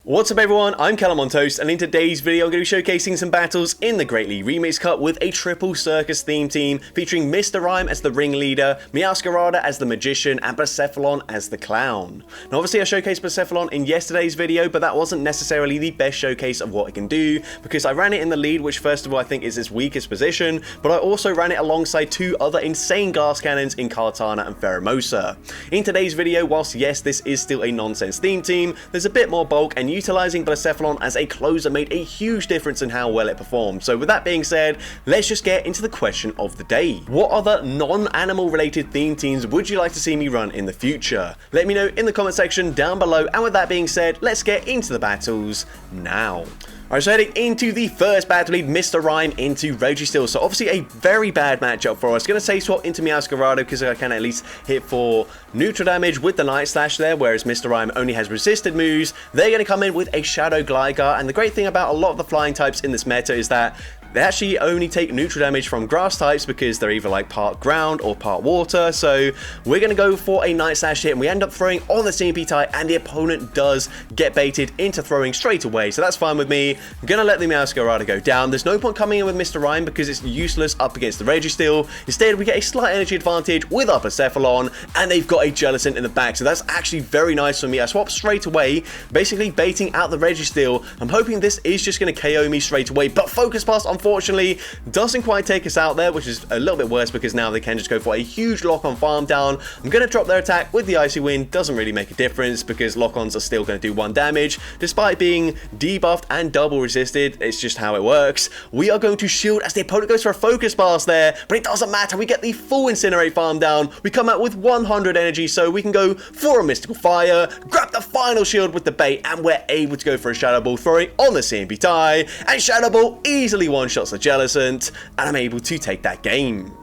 What's up everyone, I'm CallumOnToast, and in today's video I'm going to be showcasing some battles in the Great League Remix Cup with a triple Circus theme team featuring Mr. Rhyme as the ringleader, Meowscarada as the magician, and Blacephalon as the clown. Now obviously I showcased Blacephalon in yesterday's video, but that wasn't necessarily the best showcase of what it can do, because I ran it in the lead, which first of all I think is its weakest position, but I also ran it alongside two other insane glass cannons in Kartana and Pheromosa. In today's video, whilst yes this is still a nonsense theme team, there's a bit more bulk, and utilizing Blacephalon as a closer made a huge difference in how well it performed. So with that being said, let's just get into the question of the day. What other non-animal related theme teams would you like to see me run in the future? Let me know in the comment section down below, and with that being said, let's get into the battles now. Alright, so heading into the first battle lead, Mr. Rhyme into Registeel. So obviously a very bad matchup for us. Gonna say swap into Meowscarada because I can at least hit for neutral damage with the Night Slash there, whereas Mr. Rhyme only has resisted moves. They're gonna come in with a Shadow Gligar, and the great thing about a lot of the flying types in this meta is that they actually only take neutral damage from grass types because they're either like part ground or part water. So we're going to go for a Night Slash hit, and we end up throwing on the CMP type, and the opponent does get baited into throwing straight away. So that's fine with me. I'm going to let the Meowscarada go down. There's no point coming in with Mr. Rhyme because it's useless up against the Registeel. Instead, we get a slight energy advantage with our Blacephalon, and they've got a Jellicent in the back. So that's actually very nice for me. I swap straight away, basically baiting out the Registeel. I'm hoping this is just going to KO me straight away, but Focus Blast, unfortunately, doesn't quite take us out there, which is a little bit worse because now they can just go for a huge lock-on farm down. I'm going to drop their attack with the Icy Wind. Doesn't really make a difference because lock-ons are still going to do 1 damage despite being debuffed and double resisted. It's just how it works. We are going to shield as the opponent goes for a Focus Blast there, but it doesn't matter. We get the full Incinerate farm down. We come out with 100 energy, so we can go for a Mystical Fire, grab the final shield with the bait, and we're able to go for a Shadow Ball, throwing on the CMP tie, and Shadow Ball easily one-shots the Jellicent, and I'm able to take that game.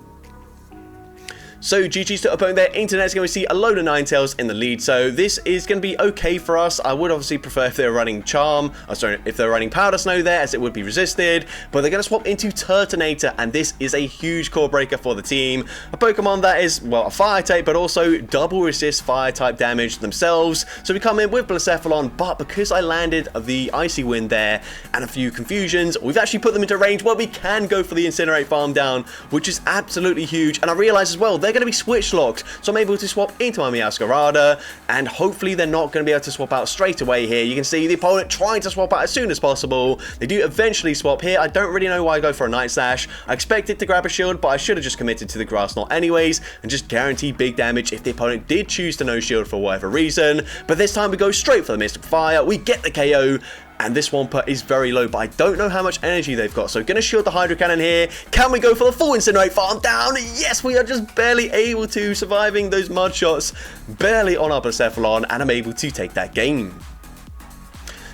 So GG's to opponent there. Internet's going to see a load of Ninetales in the lead, so this is going to be okay for us. I would obviously prefer if they're running Charm, if they're running Powder Snow there, as it would be resisted, but they're going to swap into Turtonator, and this is a huge core breaker for the team. A Pokemon that is, well, a Fire type, but also double resist Fire type damage themselves. So we come in with Blacephalon, but because I landed the Icy Wind there and a few confusions, we've actually put them into range where we can go for the Incinerate farm down, which is absolutely huge. And I realize as well, they're going to be switch locked, so I'm able to swap into my Meowscarada, and hopefully they're not going to be able to swap out straight away here. You can see the opponent trying to swap out as soon as possible. They do eventually swap here. I don't really know why I go for a Night Slash. I expected to grab a shield, but I should have just committed to the Grass Knot anyways and just guaranteed big damage if the opponent did choose to no shield for whatever reason. But this time we go straight for the Mystical Fire. We get the KO, and this Wampa is very low, but I don't know how much energy they've got, so gonna shield the Hydro Cannon here. Can we go for the full Incinerate farm down? Yes, we are just barely able to, surviving those mud shots, barely on our Blacephalon, and I'm able to take that game.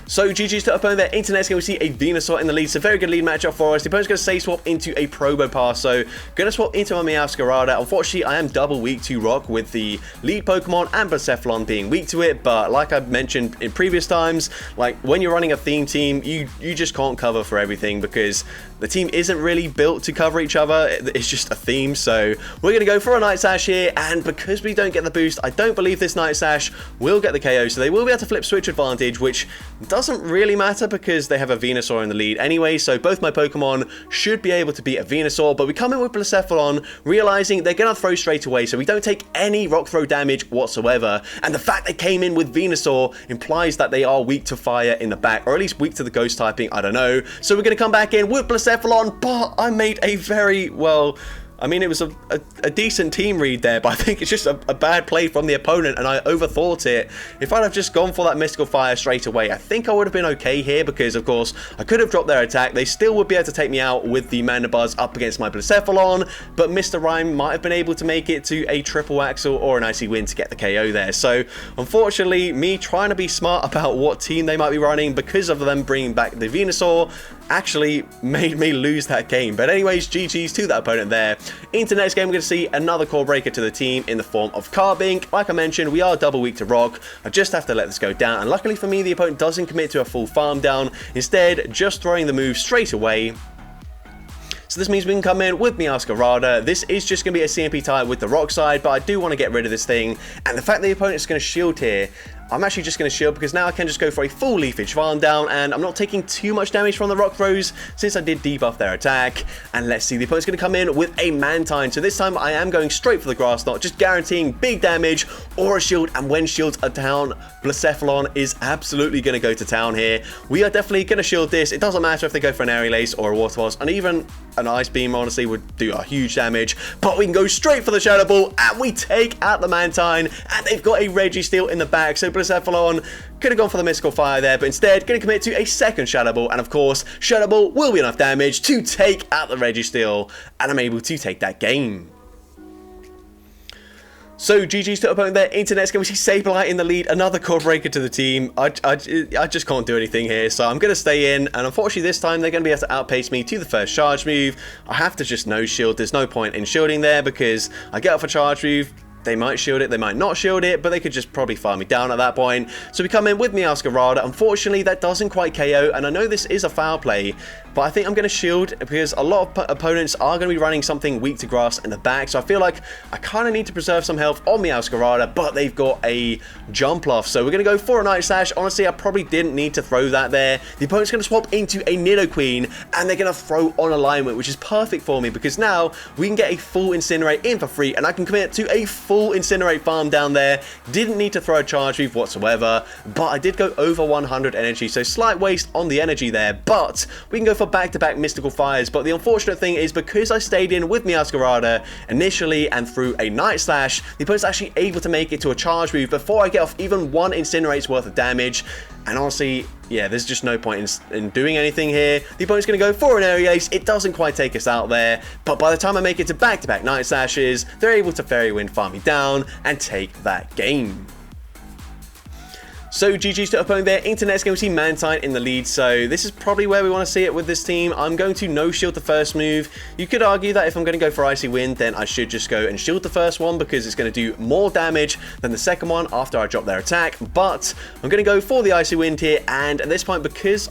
So GG's to opponent there. Internet's going to see a Venusaur in the lead. It's a very good lead matchup for us. The opponent's going to say swap into a Probopass. So going to swap into my Meowscarada. Unfortunately, I am double weak to Rock with the lead Pokemon and Blacephalon being weak to it. But like I've mentioned in previous times, like when you're running a theme team, you just can't cover for everything because the team isn't really built to cover each other. It's just a theme. So we're going to go for a Night Slash here. And because we don't get the boost, I don't believe this Night Slash will get the KO. So they will be able to flip switch advantage, which doesn't really matter because they have a Venusaur in the lead anyway, so both my Pokemon should be able to beat a Venusaur, but we come in with Blacephalon, realizing they're going to throw straight away, so we don't take any rock throw damage whatsoever, and the fact they came in with Venusaur implies that they are weak to fire in the back, or at least weak to the ghost typing, I don't know. So we're going to come back in with Blacephalon, but I made a very, well, I mean, it was a decent team read there, but I think it's just a bad play from the opponent, and I overthought it. If I'd have just gone for that Mystical Fire straight away, I think I would have been okay here, because, of course, I could have dropped their attack. They still would be able to take me out with the Mandibuzz up against my Blacephalon, but Mr. Rhyme might have been able to make it to a triple axle or an Icy Wind to get the KO there. So, unfortunately, me trying to be smart about what team they might be running because of them bringing back the Venusaur actually made me lose that game. But anyways, GG's to that opponent there. Into next game, we're going to see another core breaker to the team in the form of Carbink. Like I mentioned, we are double weak to Rock. I just have to let this go down. And luckily for me, the opponent doesn't commit to a full farm down. Instead, just throwing the move straight away. So this means we can come in with Meowscarada. This is just going to be a CMP type with the Rock side, but I do want to get rid of this thing. And the fact that the opponent is going to shield here, I'm actually just going to shield because now I can just go for a full leafage farm down, and I'm not taking too much damage from the rock throws since I did debuff their attack. And let's see, the opponent's going to come in with a Mantine. So this time I am going straight for the grass knot, just guaranteeing big damage or a shield. And when shields are down, Blacephalon is absolutely going to go to town here. We are definitely going to shield this. It doesn't matter if they go for an Aerial Ace or a Water Pulse, and even an Ice Beam honestly would do a huge damage. But we can go straight for the Shadow Ball, and we take out the Mantine, and they've got a Registeel in the back. So Blacephalon could have gone for the Mystical Fire there, but instead going to commit to a second Shadow Ball, and of course Shadow Ball will be enough damage to take out the Registeel, and I'm able to take that game. So GG's to opponent there. Into next game, we see Sableye in the lead, another core breaker to the team. I just can't do anything here, so I'm going to stay in, and unfortunately this time they're going to be able to outpace me to the first charge move. I have to just no shield. There's no point in shielding there because I get off a charge move. They might shield it, they might not shield it, but they could just probably farm me down at that point. So we come in with Meowscarada. Unfortunately, that doesn't quite KO, and I know this is a foul play, but I think I'm going to shield because a lot of opponents are going to be running something weak to grass in the back. So I feel like I kind of need to preserve some health on Meowscarada, but they've got a jump off. So we're going to go for a Night Slash. Honestly, I probably didn't need to throw that there. The opponent's going to swap into a Nidoqueen, and they're going to throw on alignment, which is perfect for me because now we can get a full Incinerate in for free, and I can commit to a full Incinerate farm down there. Didn't need to throw a charge move whatsoever, but I did go over 100 energy, so slight waste on the energy there, but we can go for back-to-back Mystical Fires. But the unfortunate thing is because I stayed in with Meowscarada initially and threw a Night Slash, the opponent's actually able to make it to a charge move before I get off even one Incinerate's worth of damage. And honestly, yeah, there's just no point in doing anything here. The opponent's going to go for an Aerial Ace. It doesn't quite take us out there, but by the time I make it to back-to-back Night Slashes, they're able to Fairy Wind farm me down and take that game. So GG's to opponent there. Into next game, we see Mantine in the lead, so this is probably where we want to see it with this team. I'm going to no shield the first move. You could argue that if I'm going to go for Icy Wind, then I should just go and shield the first one because it's going to do more damage than the second one after I drop their attack. But I'm going to go for the Icy Wind here, and at this point, because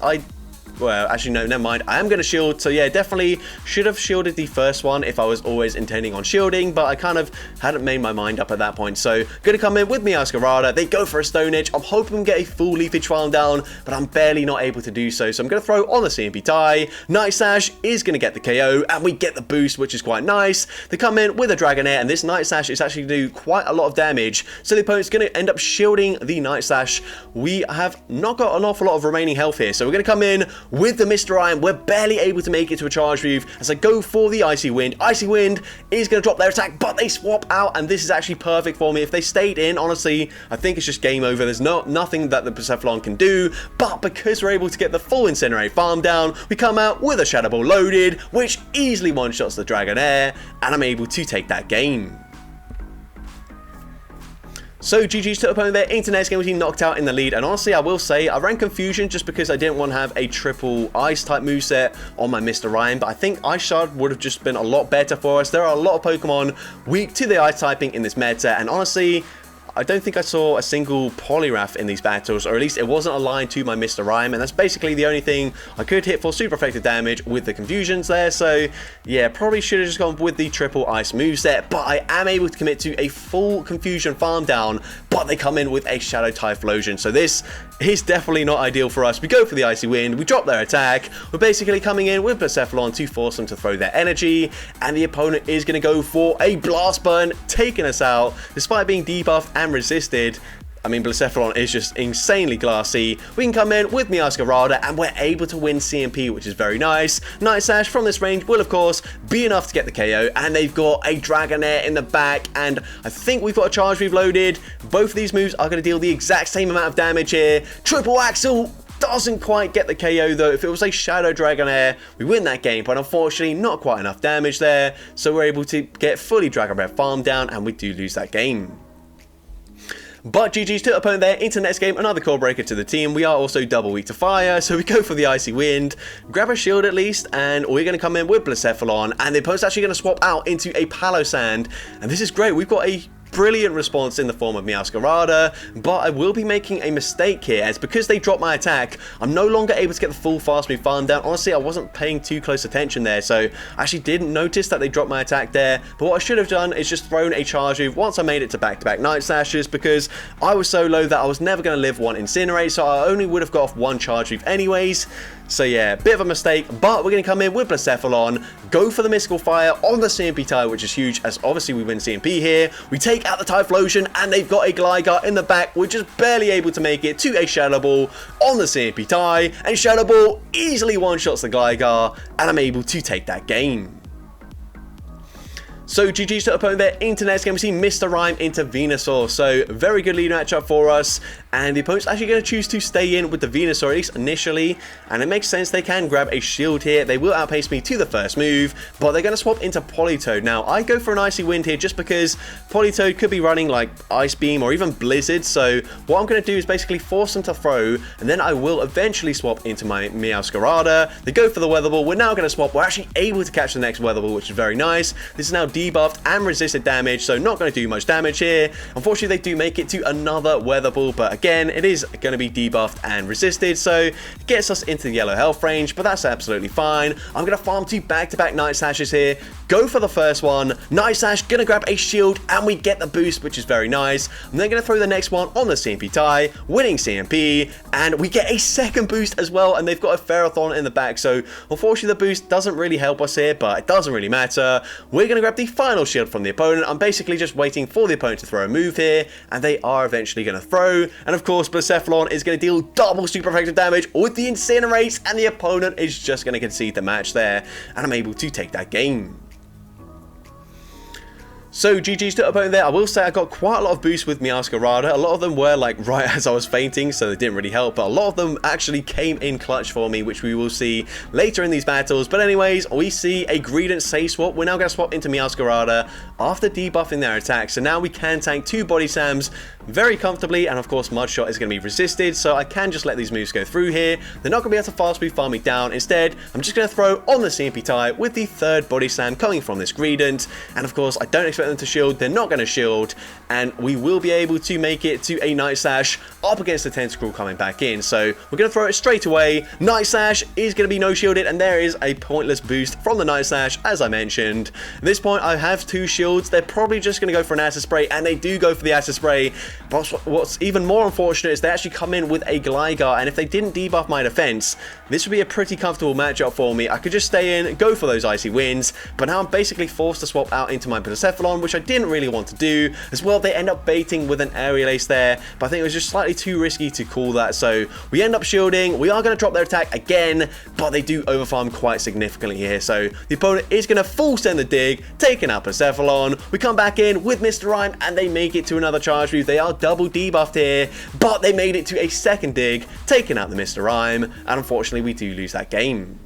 well, actually, no, never mind. I am going to shield. So, yeah, definitely should have shielded the first one if I was always intending on shielding, but I kind of hadn't made my mind up at that point. So, going to come in with Meowscarada. They go for a Stone Edge. I'm hoping to get a full Leafage farm down, but I'm barely not able to do so. So, I'm going to throw on the CMP tie. Night Slash is going to get the KO, and we get the boost, which is quite nice. They come in with a Dragonair, and this Night Slash is actually going to do quite a lot of damage. So, the opponent's going to end up shielding the Night Slash. We have not got an awful lot of remaining health here. So, we're going to come in with the Mr. Iron. We're barely able to make it to a charge move as I go for the Icy Wind. Icy Wind is going to drop their attack, but they swap out, and this is actually perfect for me. If they stayed in, honestly, I think it's just game over. There's nothing that the Blacephalon can do, but because we're able to get the full Incinerate farm down, we come out with a Shadow Ball loaded, which easily one-shots the Dragonair, and I'm able to take that game. So GG's to opponent there. Into next game, we see knocked out in the lead, and honestly, I will say I ran Confusion just because I didn't want to have a triple Ice type moveset on my Mr. Ryan, but I think Ice Shard would have just been a lot better for us. There are a lot of Pokemon weak to the Ice typing in this meta, and honestly, I don't think I saw a single Poliwrath in these battles, or at least it wasn't aligned to my Mr. Rhyme, and that's basically the only thing I could hit for super effective damage with the Confusions there. So yeah, probably should have just gone with the triple Ice moveset, but I am able to commit to a full Confusion farm down, but they come in with a Shadow Typhlosion. So this is definitely not ideal for us. We go for the Icy Wind, we drop their attack, we're basically coming in with Blacephalon to force them to throw their energy, and the opponent is going to go for a Blast Burn, taking us out despite being debuffed and resisted. I mean, Blacephalon is just insanely glassy. We can come in with Meowscarada, and we're able to win CMP, which is very nice. Night Slash from this range will, of course, be enough to get the KO, and they've got a Dragonair in the back, and I think we've got a charge move loaded. Both of these moves are going to deal the exact same amount of damage here. Triple Axle doesn't quite get the KO though. If it was a Shadow Dragonair, we win that game, but unfortunately not quite enough damage there, so we're able to get fully Dragonair farm down, and we do lose that game. But GG's to opponent there. Into next game, another core breaker to the team. We are also double weak to fire, so we go for the Icy Wind, grab a shield at least, and we're going to come in with Blacephalon, and the opponent's actually going to swap out into a Palossand, and this is great. We've got a brilliant response in the form of Meowscarada, but I will be making a mistake here, as because they dropped my attack, I'm no longer able to get the full fast move farm down. Honestly, I wasn't paying too close attention there, so I actually didn't notice that they dropped my attack there, but what I should have done is just thrown a charge move once I made it to back-to-back Night Slashes, because I was so low that I was never going to live one Incinerate, so I only would have got off one charge move anyways. So yeah, bit of a mistake, but we're going to come in with Blacephalon, go for the Mystical Fire on the CMP tie, which is huge, as obviously we win CMP here. We take out the Typhlosion, and they've got a Gligar in the back. We're just barely able to make it to a Shadow Ball on the CMP tie, and Shadow Ball easily one-shots the Gligar, and I'm able to take that game. So GG's to opponent there. Into next game, we see Mr. Rime into Venusaur. So very good lead matchup for us. And the opponent's actually going to choose to stay in with the Venusaur, at least initially. And it makes sense, they can grab a shield here. They will outpace me to the first move, but they're going to swap into Politoed. Now, I go for an Icy Wind here just because Politoed could be running like Ice Beam or even Blizzard. So what I'm going to do is basically force them to throw, and then I will eventually swap into my Meowscarada. They go for the Weather Ball. We're now going to swap. We're actually able to catch the next Weather Ball, which is very nice. This is now debuffed and resisted damage, so not going to do much damage here. Unfortunately, they do make it to another Weather Ball, but again, it is going to be debuffed and resisted, so it gets us into the yellow health range, but that's absolutely fine. I'm going to farm two back-to-back Night Slashes here, go for the first one, Night Slash, going to grab a shield, and we get the boost, which is very nice. I'm then going to throw the next one on the CMP tie, winning CMP, and we get a second boost as well, and they've got a Ferrothorn in the back, so unfortunately the boost doesn't really help us here, but it doesn't really matter. We're going to grab the final shield from the opponent. I'm basically just waiting for the opponent to throw a move here, and they are eventually going to throw, and of course Blacephalon is going to deal double super effective damage with the Incinerate, and the opponent is just going to concede the match there, and I'm able to take that game. So GG's to opponent there. I will say I got quite a lot of boosts with Meowscarada. A lot of them were like right as I was fainting, so they didn't really help, but a lot of them actually came in clutch for me, which we will see later in these battles. But anyways, we see a Greedent Sage swap. We're now going to swap into Meowscarada after debuffing their attack, so now we can tank two Body Slams very comfortably, and of course Mudshot is going to be resisted, so I can just let these moves go through here. They're not going to be able to fast move farm me down. Instead, I'm just going to throw on the CMP tie with the third Body Slam coming from this Greedent, and of course I don't expect them to shield. They're not going to shield, and we will be able to make it to a Night Slash up against the Tentacruel coming back in, so we're going to throw it straight away. Night Slash is going to be no shielded, and there is a pointless boost from the Night Slash, as I mentioned. At this point I have two shields. They're probably just going to go for an Acid Spray, and they do go for the Acid Spray, but what's even more unfortunate is they actually come in with a Gligar, and if they didn't debuff my defense, this would be a pretty comfortable matchup for me. I could just stay in, go for those Icy Winds, but now I'm basically forced to swap out into my Blacephalon, which I didn't really want to do. As well, they end up baiting with an Aerial Ace there, but I think it was just slightly too risky to call that, so we end up shielding. We are going to drop their attack again, but they do overfarm quite significantly here, so the opponent is going to full send the dig, taking out Blacephalon. We come back in with Mr. Rime, and they make it to another charge move. They are double debuffed here, but they made it to a second dig, taking out the Mr. Rime, and unfortunately we do lose that game.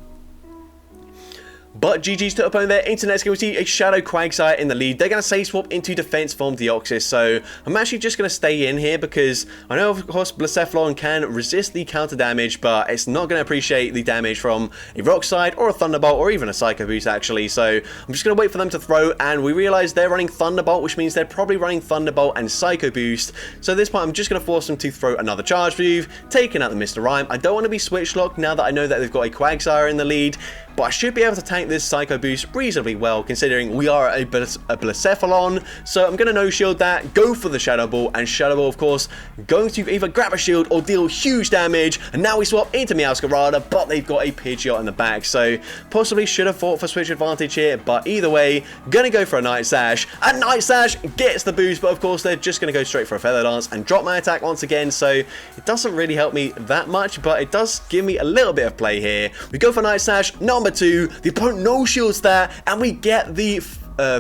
But GG's to opponent there. Into next game, we see a Shadow Quagsire in the lead. They're going to Sage Swap into Defense from Deoxys, so I'm actually just going to stay in here because I know, of course, Blacephalon can resist the counter damage, but it's not going to appreciate the damage from a Rock Slide or a Thunderbolt or even a Psycho Boost, actually. So I'm just going to wait for them to throw, and we realize they're running Thunderbolt, which means they're probably running Thunderbolt and Psycho Boost. So at this point, I'm just going to force them to throw another charge move, taking out the Mr. Rime. I don't want to be Switch Locked now that I know that they've got a Quagsire in the lead, but I should be able to tank this Psycho Boost reasonably well, considering we are a Blacephalon. So I'm going to no-shield that, go for the Shadow Ball, and Shadow Ball, of course, going to either grab a shield or deal huge damage. And now we swap into Meowscarada, but they've got a Pidgeot in the back, so possibly should have fought for switch advantage here, but either way, going to go for a Night Slash, and Night Slash gets the boost, but of course they're just going to go straight for a Feather Dance and drop my attack once again, so it doesn't really help me that much, but it does give me a little bit of play here. We go for Night Slash, number 2, the opponent no shields that, and we get the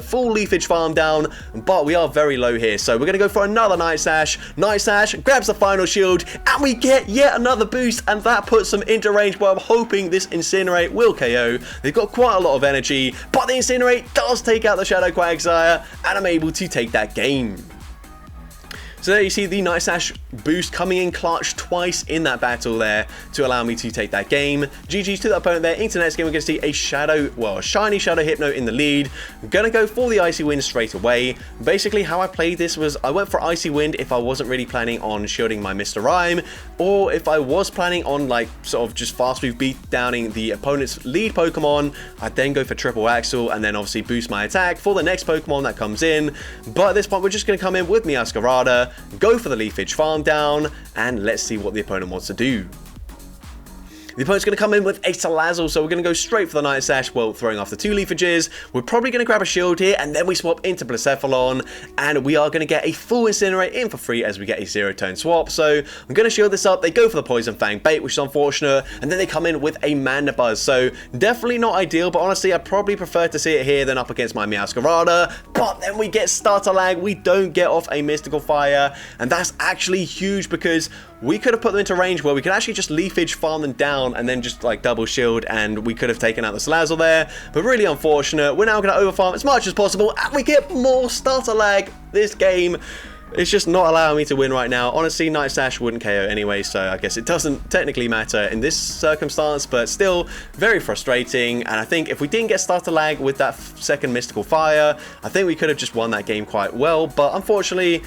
full leafage farm down, but we are very low here, so we're going to go for another Night Slash. Night Slash grabs the final shield, and we get yet another boost, and that puts them into range, but I'm hoping this Incinerate will KO. They've got quite a lot of energy, but the Incinerate does take out the Shadow Quagsire, and I'm able to take that game. So there you see the Night Slash boost coming in clutch twice in that battle there to allow me to take that game. GG's to the opponent there. Into next game, we're going to see a shiny Shadow Hypno in the lead. I'm going to go for the Icy Wind straight away. Basically, how I played this was I went for Icy Wind if I wasn't really planning on shielding my Mr. Rime, or if I was planning on like sort of just fast move beat downing the opponent's lead Pokemon, I'd then go for Triple Axle and then obviously boost my attack for the next Pokemon that comes in. But at this point, we're just going to come in with Meowscarada, go for the Leafage farm down, and let's see what the opponent wants to do. The opponent's going to come in with a Salazzle, so we're going to go straight for the Night Sash, well, throwing off the 2 Leafages. We're probably going to grab a Shield here, and then we swap into Blacephalon, and we are going to get a full Incinerate in for free as we get a 0-tone swap. So I'm going to shield this up. They go for the Poison Fang bait, which is unfortunate, and then they come in with a Mandibuzz. So definitely not ideal, but honestly, I'd probably prefer to see it here than up against my Meowscarada. But then we get starter lag. We don't get off a Mystical Fire, and that's actually huge because we could have put them into range where we could actually just Leafage farm them down and then just like double shield, and we could have taken out the Salazzle there, but really unfortunate. We're now going to overfarm as much as possible, and we get more starter lag. This game is just not allowing me to win right now. Honestly, Night Sash wouldn't KO anyway, so I guess it doesn't technically matter in this circumstance, but still very frustrating. And I think if we didn't get starter lag with that second Mystical Fire, I think we could have just won that game quite well, but unfortunately,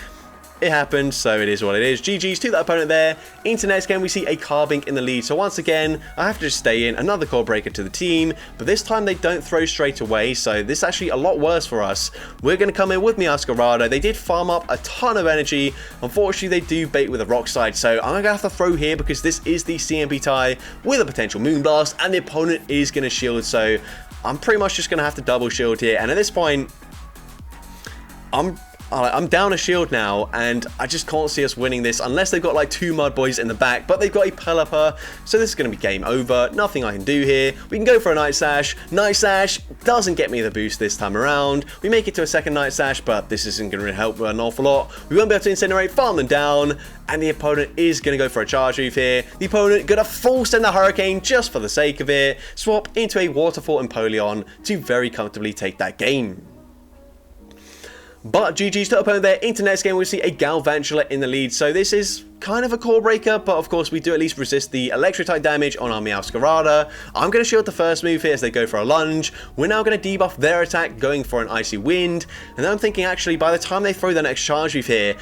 it happened, so it is what it is. GG's to that opponent there. Into next game, we see a Carbink in the lead. So once again, I have to just stay in. Another Core Breaker to the team, but this time they don't throw straight away, so this is actually a lot worse for us. We're going to come in with Meowscarada. They did farm up a ton of energy. Unfortunately, they do bait with a Rock Slide, so I'm going to have to throw here because this is the CMB tie with a potential Moonblast, and the opponent is going to shield, so I'm pretty much just going to have to double shield here. And at this point, I'm down a shield now, and I just can't see us winning this unless they've got like 2 Mud Boys in the back, but they've got a Pelipper, so this is going to be game over. Nothing I can do here. We can go for a Night Sash. Night Sash doesn't get me the boost this time around. We make it to a second Night Sash, but this isn't going to help an awful lot. We won't be able to Incinerate, farm them down, and the opponent is going to go for a Charge Move here. The opponent going to full send the Hurricane just for the sake of it. Swap into a Waterfall Empoleon to very comfortably take that game. But GG's to opponent there. Into next game, we see a Galvantula in the lead. So this is kind of a Core Breaker, but of course we do at least resist the Electric type damage on our Meowscarada. I'm going to shield the first move here as they go for a lunge. We're now going to debuff their attack, going for an Icy Wind. And then I'm thinking actually by the time they throw the next charge move here,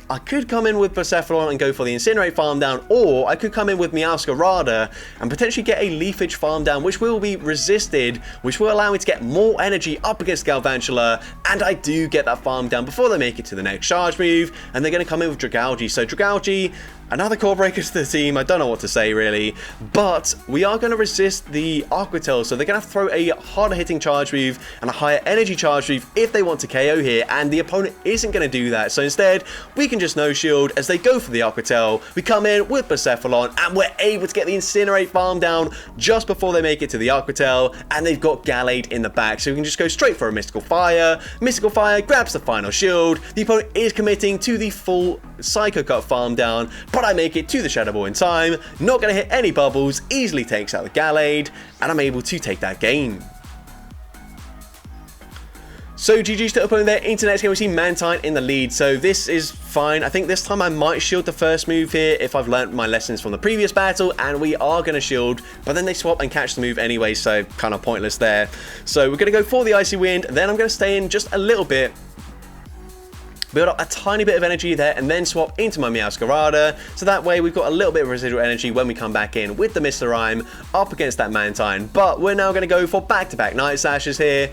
I could come in with Blacephalon and go for the Incinerate farm down, or I could come in with Meowscarada and potentially get a Leafage farm down, which will be resisted, which will allow me to get more energy up against Galvantula, and I do get that farm down before they make it to the next charge move, and they're going to come in with Dragalge. So Dragalge, another Core Breaker to the team. I don't know what to say really, but we are going to resist the Aqua Tail, so they're going to have to throw a harder hitting charge move and a higher energy charge move if they want to KO here, and the opponent isn't going to do that. So instead, we can just no shield as they go for the Aqua Tail. We come in with Blacephalon, and we're able to get the Incinerate farm down just before they make it to the Aqua Tail, and they've got Gallade in the back, so we can just go straight for a Mystical Fire. Mystical Fire grabs the final shield. The opponent is committing to the full Psycho Cut farm down, but I make it to the Shadow Ball in time. Not going to hit any bubbles, easily takes out the Gallade, and I'm able to take that game. So GG's to opponent there. Into next game, we see Mantine in the lead. So this is fine. I think this time I might shield the first move here if I've learnt my lessons from the previous battle, and we are going to shield, but then they swap and catch the move anyway, so kind of pointless there. So we're going to go for the Icy Wind, then I'm going to stay in just a little bit, build up a tiny bit of energy there, and then swap into my Meowscarada, so that way we've got a little bit of residual energy when we come back in with the Mr. Rime up against that Mantine. But we're now going to go for back-to-back Night Sashes here.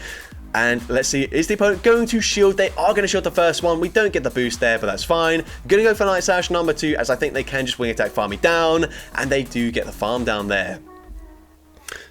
And let's see, is the opponent going to shield? They are going to shield the first one. We don't get the boost there, but that's fine. Going to go for Night Sash number 2, as I think they can just wing attack farm me down, and they do get the farm down there.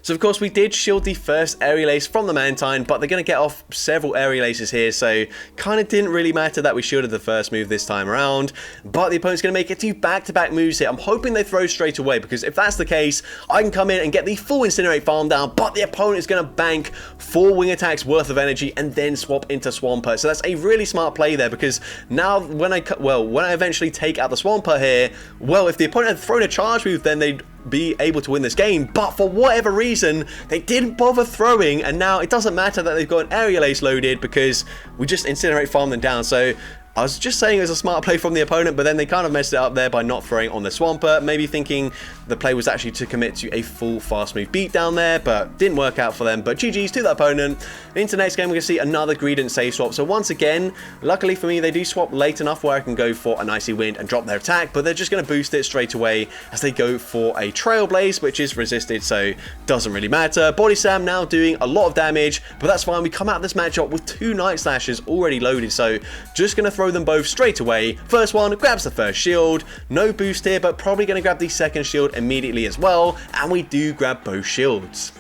So of course we did shield the first Aerial Ace from the Mantine, but they're going to get off several Aerial Aces here, so kind of didn't really matter that we shielded the first move this time around. But the opponent's going to make it to back-to-back moves here. I'm hoping they throw straight away, because if that's the case, I can come in and get the full Incinerate farm down, but the opponent is going to bank 4 wing attacks worth of energy and then swap into Swampert. So that's a really smart play there, because now when I eventually take out the Swampert here, well, if the opponent had thrown a charge move, then they'd be able to win this game, but for whatever reason they didn't bother throwing, and now it doesn't matter that they've got an Aerial Ace loaded because we just Incinerate farm them down. So I was just saying it was a smart play from the opponent, but then they kind of messed it up there by not throwing on the Swampert, maybe thinking the play was actually to commit to a full fast move beat down there, but didn't work out for them. But GG's to the opponent. Into next game, we're going to see another Greedent save swap. So once again, luckily for me, they do swap late enough where I can go for an Icy Wind and drop their attack, but they're just going to boost it straight away as they go for a Trailblaze, which is resisted, so doesn't really matter. Body Slam now doing a lot of damage, but that's fine. We come out of this matchup with 2 Night Slashes already loaded, so just going to throw them both straight away. First one grabs the first shield, no boost here, but probably going to grab the second shield immediately as well, and we do grab both shields.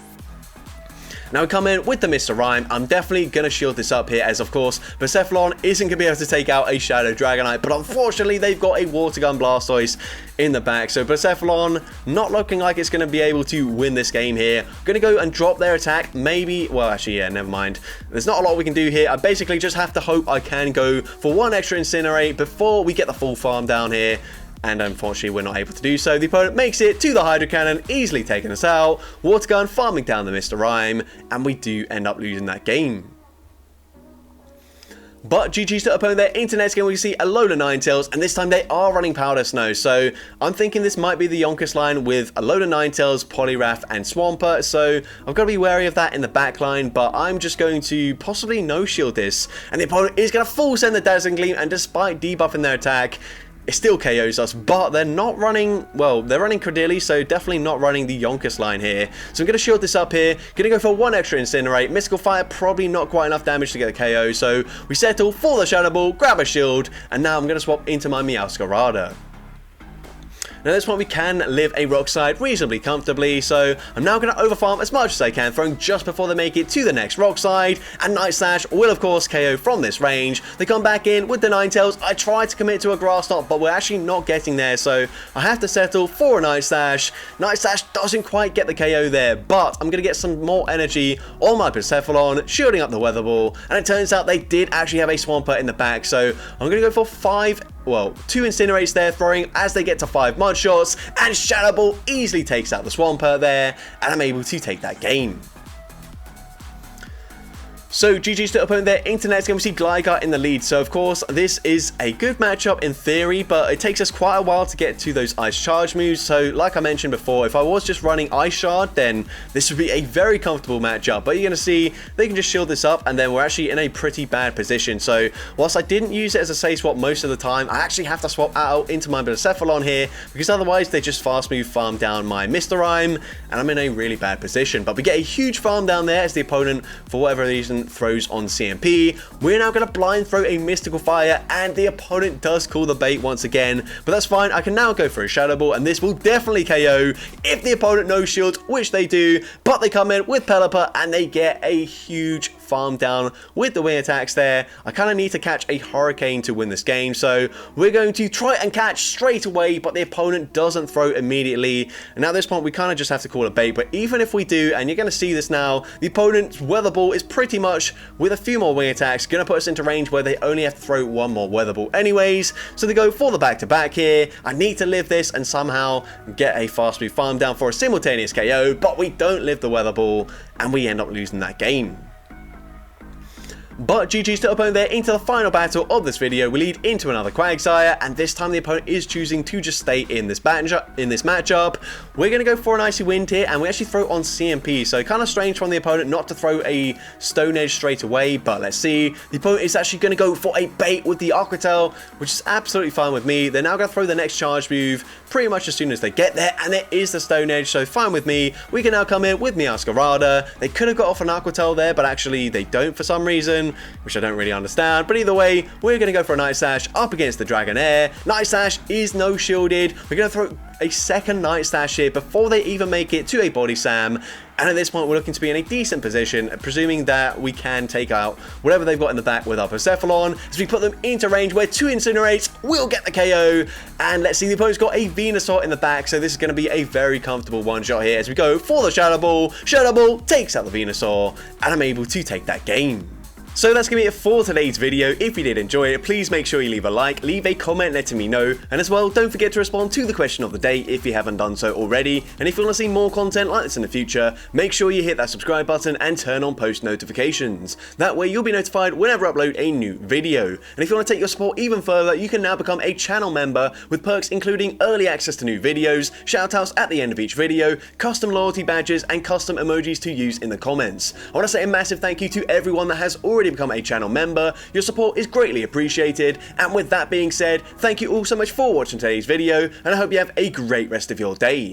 Now we come in with the Mr. Rime. I'm definitely going to shield this up here, as of course Persephone isn't going to be able to take out a Shadow Dragonite, but unfortunately they've got a Water Gun Blastoise in the back, so Persephone not looking like it's going to be able to win this game here. Going to go and drop their attack, maybe, well actually yeah, never mind. There's not a lot we can do here. I basically just have to hope I can go for one extra Incinerate before we get the full farm down here. And unfortunately, we're not able to do so. The opponent makes it to the Hydro Cannon, easily taking us out. Water Gun farming down the Mr. Rime, and we do end up losing that game. But GG's to opponent there. Into next game, we see a load of Ninetales, and this time they are running Powder Snow. So I'm thinking this might be the Yonkus line with a load of Ninetales, Poliwrath, and Swampert. So I've got to be wary of that in the back line, but I'm just going to possibly no-shield this. And the opponent is going to full send the Dazzling Gleam, and despite debuffing their attack, it still KOs us, but they're not running, well, they're running Credilli, so definitely not running the Yonkus line here. So I'm going to shield this up here, going to go for one extra Incinerate. Mystical Fire, probably not quite enough damage to get the KO, so we settle for the Shadow Ball, grab a shield, and now I'm going to swap into my Meowscarada. Now at this point we can live a Rock Slide reasonably comfortably, so I'm now going to overfarm as much as I can, throwing just before they make it to the next Rock Slide, and Night Slash will of course KO from this range. They come back in with the Ninetales. I try to commit to a Grass Knot, but we're actually not getting there, so I have to settle for a Night Slash. Night Slash doesn't quite get the KO there, but I'm going to get some more energy on my Persephone, shielding up the Weather Ball, and it turns out they did actually have a Swampert in the back, so I'm going to go for 2 Incinerates there, throwing as they get to 5 Mud Shots, and Shadow Ball easily takes out the Swampert there, and I'm able to take that game. So GG's to opponent there. Into next game, we see Gligar in the lead. So of course, this is a good matchup in theory, but it takes us quite a while to get to those Ice Charge moves. So like I mentioned before, if I was just running Ice Shard, then this would be a very comfortable matchup. But you're going to see they can just shield this up, and then we're actually in a pretty bad position. So whilst I didn't use it as a safe swap most of the time, I actually have to swap out into my Persephone here, because otherwise they just fast move farm down my Mr. Rime, and I'm in a really bad position. But we get a huge farm down there as the opponent, for whatever reason, throws on CMP. We're now going to blind throw a Mystical Fire, and the opponent does call the bait once again, but that's fine. I can now go for a Shadow Ball, and this will definitely KO if the opponent no shields, which they do, but they come in with Pelipper and they get a huge farm down with the wing attacks there. I kind of need to catch a Hurricane to win this game, so we're going to try and catch straight away, but the opponent doesn't throw immediately, and at this point we kind of just have to call a bait. But even if we do, and you're going to see this now, the opponent's Weather Ball is pretty much, with a few more wing attacks, going to put us into range where they only have to throw one more Weather Ball anyways, so they go for the back-to-back here. I need to live this and somehow get a fast move farm down for a simultaneous KO, but we don't live the Weather Ball, and we end up losing that game. But GG's to opponent there. Into the final battle of this video, we lead into another Quagsire, and this time the opponent is choosing to just stay in this matchup. We're going to go for an Icy Wind here, and we actually throw on CMP, so kind of strange from the opponent not to throw a Stone Edge straight away, but let's see. The opponent is actually going to go for a bait with the Aqua Tail, which is absolutely fine with me. They're now going to throw the next charge move pretty much as soon as they get there, and it is the Stone Edge, so fine with me. We can now come in with Meowscarada. They could have got off an Aqua Tail there, but actually they don't for some reason, which I don't really understand. But either way, we're going to go for a Night Slash up against the Dragonair. Night Slash is no shielded. We're going to throw a second Night Slash here before they even make it to a Body Slam. And at this point, we're looking to be in a decent position, presuming that we can take out whatever they've got in the back with our Persephone, as we put them into range where 2 Incinerates will get the KO. And let's see, the opponent's got a Venusaur in the back, so this is going to be a very comfortable one-shot here as we go for the Shadow Ball. Shadow Ball takes out the Venusaur, and I'm able to take that game. So that's going to be it for today's video. If you did enjoy it, please make sure you leave a like, leave a comment letting me know, and as well, don't forget to respond to the question of the day if you haven't done so already. And if you want to see more content like this in the future, make sure you hit that subscribe button and turn on post notifications. That way you'll be notified whenever I upload a new video. And if you want to take your support even further, you can now become a channel member with perks including early access to new videos, shoutouts at the end of each video, custom loyalty badges, and custom emojis to use in the comments. I want to say a massive thank you to everyone that has already become a channel member. Your support is greatly appreciated, and with that being said, thank you all so much for watching today's video, and I hope you have a great rest of your day.